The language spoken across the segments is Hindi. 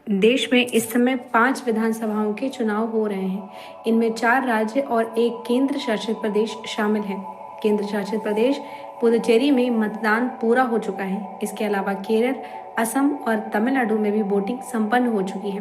देश में इस समय 5 विधानसभाओं के चुनाव हो रहे हैं। इनमें 4 राज्य और एक केंद्र शासित प्रदेश शामिल है। केंद्र शासित प्रदेश पुदुचेरी में मतदान पूरा हो चुका है। इसके अलावा केरल, असम और तमिलनाडु में भी वोटिंग संपन्न हो चुकी है।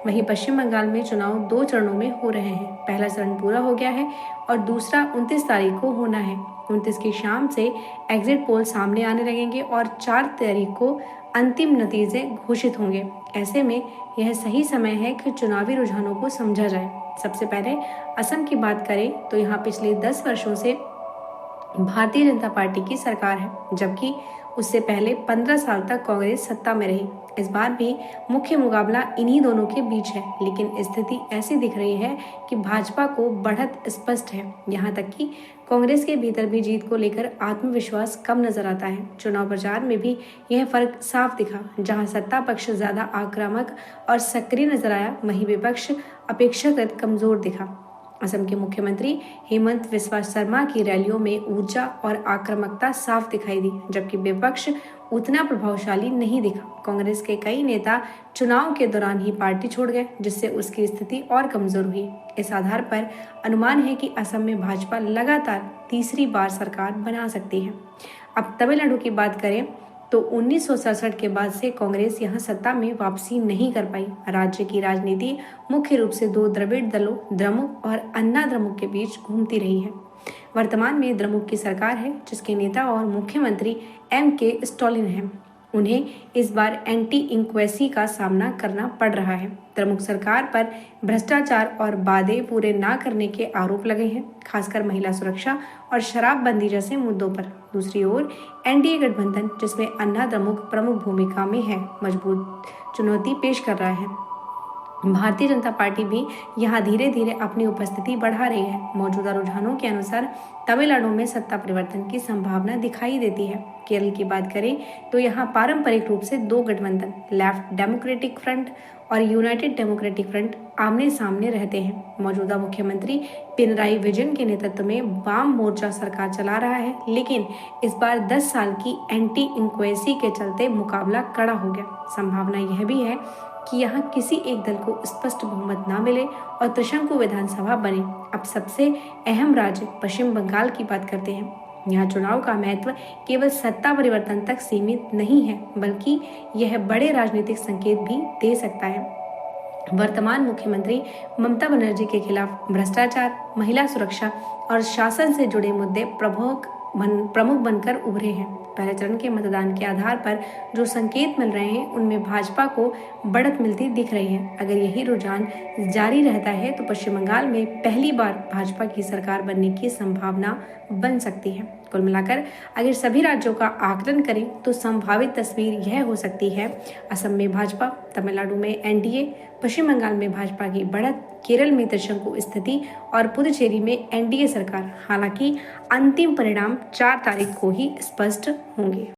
वहीं पश्चिम बंगाल में चुनाव 2 चरणों में हो रहे हैं। पहला चरण पूरा हो गया है और दूसरा 29 तारीख को होना है। 29 की शाम से एग्जिट पोल सामने आने लगेंगे और 4 तारीख को अंतिम नतीजे घोषित होंगे। ऐसे में यह सही समय है कि चुनावी रुझानों को समझा जाए। सबसे पहले असम की बात करें तो यहाँ पिछले 10 वर्षों से भारतीय जनता पार्टी की सरकार है, जबकि उससे पहले 15 साल तक कांग्रेस सत्ता में रही। इस बार भी मुख्य मुकाबला इन्हीं दोनों के बीच है, लेकिन स्थिति ऐसी दिख रही है कि भाजपा को बढ़त स्पष्ट है। यहाँ तक कि कांग्रेस के भीतर भी जीत को लेकर आत्मविश्वास कम नजर आता है। चुनाव प्रचार में भी यह फर्क साफ दिखा। जहां सत्ता पक्ष ज्यादा आक्रामक और सक्रिय नजर आया, वहीं विपक्ष अपेक्षाकृत कमजोर दिखा। असम के मुख्यमंत्री हेमंत बिस्वा शर्मा की रैलियों में ऊर्जा और आक्रामकता साफ दिखाई दी, जबकि विपक्ष उतना प्रभावशाली नहीं दिखा। कांग्रेस के कई नेता चुनाव के दौरान ही पार्टी छोड़ गए, जिससे उसकी स्थिति और कमजोर हुई। इस आधार पर अनुमान है कि असम में भाजपा लगातार तीसरी बार सरकार बना सकती है। अब तमिलनाडु की बात करें तो 1967 के बाद से कांग्रेस यहां सत्ता में वापसी नहीं कर पाई। राज्य की राजनीति मुख्य रूप से 2 द्रविड़ दलों द्रमुक और अन्ना द्रमुक के बीच घूमती रही है। वर्तमान में द्रमुक की सरकार है, जिसके नेता और मुख्यमंत्री M.K. स्टालिन हैं। उन्हें इस बार एंटी इंक्वेसी का सामना करना पड़ रहा है। द्रमुक सरकार पर भ्रष्टाचार और वादे पूरे न करने के आरोप लगे हैं, खासकर महिला सुरक्षा और शराबबंदी जैसे मुद्दों पर। दूसरी ओर एनडीए गठबंधन, जिसमें अन्ना द्रमुक प्रमुख भूमिका में है, मजबूत चुनौती पेश कर रहा है। भारतीय जनता पार्टी भी यहाँ धीरे धीरे अपनी उपस्थिति बढ़ा रही है। मौजूदा रुझानों के अनुसार तमिलनाडु में सत्ता परिवर्तन की संभावना दिखाई देती है। केरल की बात करें तो यहाँ पारंपरिक रूप से 2 गठबंधन, लेफ्ट डेमोक्रेटिक फ्रंट और यूनाइटेड डेमोक्रेटिक फ्रंट, आमने सामने रहते हैं। मौजूदा मुख्यमंत्री पिनराई विजयन के नेतृत्व में वाम मोर्चा सरकार चला रहा है, लेकिन इस बार 10 साल की एंटी इंक्वेसी के चलते मुकाबला कड़ा हो गया। संभावना यह भी है कि यहाँ किसी एक दल को स्पष्ट बहुमत न मिले और त्रिशंकु विधानसभा बने। अब सबसे अहम राज्य पश्चिम बंगाल की बात करते हैं। यहाँ चुनाव का महत्व केवल सत्ता परिवर्तन तक सीमित नहीं है, बल्कि यह बड़े राजनीतिक संकेत भी दे सकता है। वर्तमान मुख्यमंत्री ममता बनर्जी के खिलाफ भ्रष्टाचार, महिला सुरक्षा और शासन से जुड़े मुद्दे प्रमुख बनकर उभरे हैं। पहले चरण के मतदान के आधार पर जो संकेत मिल रहे हैं, उनमें भाजपा को बढ़त मिलती दिख रही है। अगर यही रुझान जारी रहता है तो पश्चिम बंगाल में पहली बार भाजपा की सरकार बनने की संभावना बन सकती है। कुल मिलाकर अगर सभी राज्यों का आकलन करें तो संभावित तस्वीर यह हो सकती है: असम में भाजपा, तमिलनाडु में एनडीए, पश्चिम बंगाल में भाजपा की बढ़त, केरल में त्रिशंकु स्थिति और पुदुचेरी में एनडीए सरकार। हालांकि अंतिम परिणाम 4 तारीख को ही स्पष्ट होंगे।